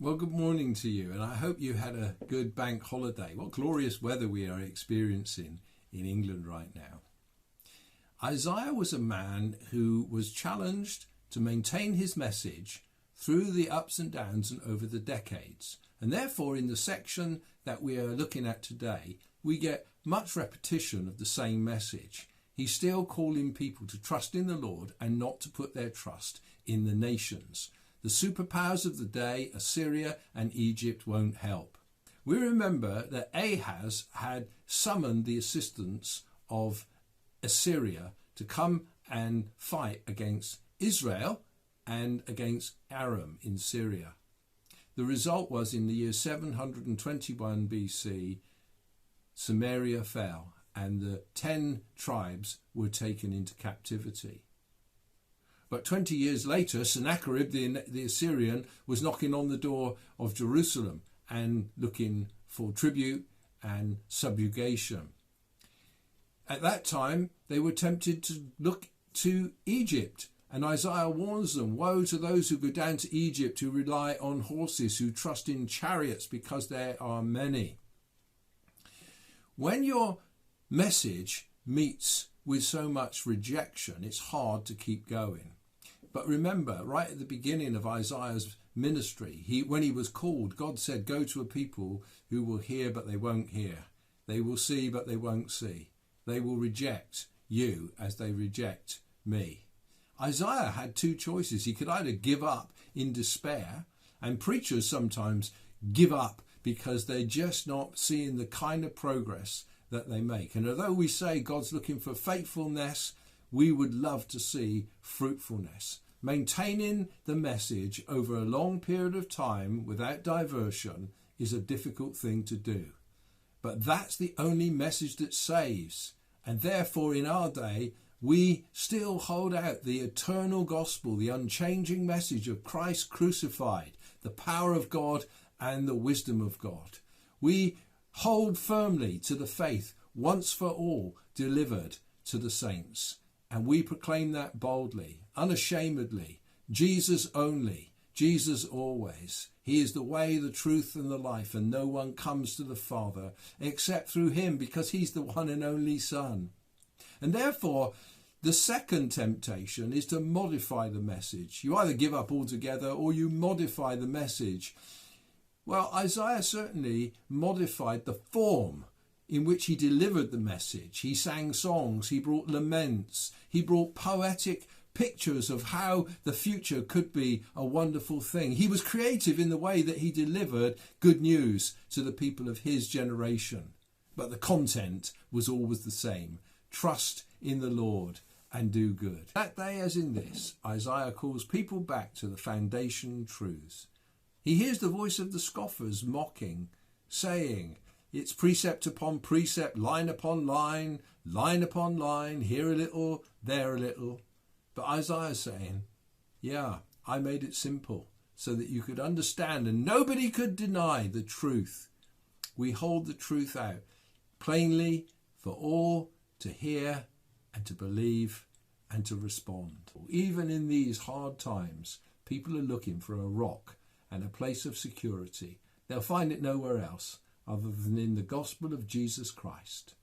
Well, good morning to you, and I hope you had a good bank holiday. What glorious weather we are experiencing in England right now. Isaiah was a man who was challenged to maintain his message through the ups and downs and over the decades. And therefore, in the section that we are looking at today, we get much repetition of the same message. He's still calling people to trust in the Lord and not to put their trust in the nations. The superpowers of the day, Assyria and Egypt, won't help. We remember that Ahaz had summoned the assistance of Assyria to come and fight against Israel and against Aram in Syria. The result was in the year 721 BC, Samaria fell and the 10 tribes were taken into captivity. But 20 years later, Sennacherib, the Assyrian, was knocking on the door of Jerusalem and looking for tribute and subjugation. At that time, they were tempted to look to Egypt. And Isaiah warns them, woe to those who go down to Egypt, who rely on horses, who trust in chariots because there are many. When your message meets with so much rejection, it's hard to keep going. But remember, right at the beginning of Isaiah's ministry, when he was called, God said, go to a people who will hear but they won't hear. They will see but they won't see. They will reject you as they reject me. Isaiah had two choices. He could either give up in despair, and preachers sometimes give up because they're just not seeing the kind of progress that they make. And although we say God's looking for faithfulness, we would love to see fruitfulness. Maintaining the message over a long period of time without diversion is a difficult thing to do. But that's the only message that saves. And therefore, in our day, we still hold out the eternal gospel, the unchanging message of Christ crucified, the power of God and the wisdom of God. We hold firmly to the faith once for all delivered to the saints. And we proclaim that boldly, unashamedly, Jesus only, Jesus always. He is the way, the truth and the life, and no one comes to the Father except through him, because he's the one and only Son. And therefore, the second temptation is to modify the message. You either give up altogether or you modify the message. Well, Isaiah certainly modified the form in which he delivered the message. He sang songs, he brought laments, he brought poetic pictures of how the future could be a wonderful thing. He was creative in the way that he delivered good news to the people of his generation. But the content was always the same. Trust in the Lord and do good. That day, as in this, Isaiah calls people back to the foundation truths. He hears the voice of the scoffers mocking, saying, it's precept upon precept, line upon line, line upon line, here a little, there a little. But Isaiah's saying, yeah, I made it simple so that you could understand and nobody could deny the truth. We hold the truth out plainly for all to hear and to believe and to respond. Even in these hard times, people are looking for a rock and a place of security. They'll find it nowhere else other than in the gospel of Jesus Christ.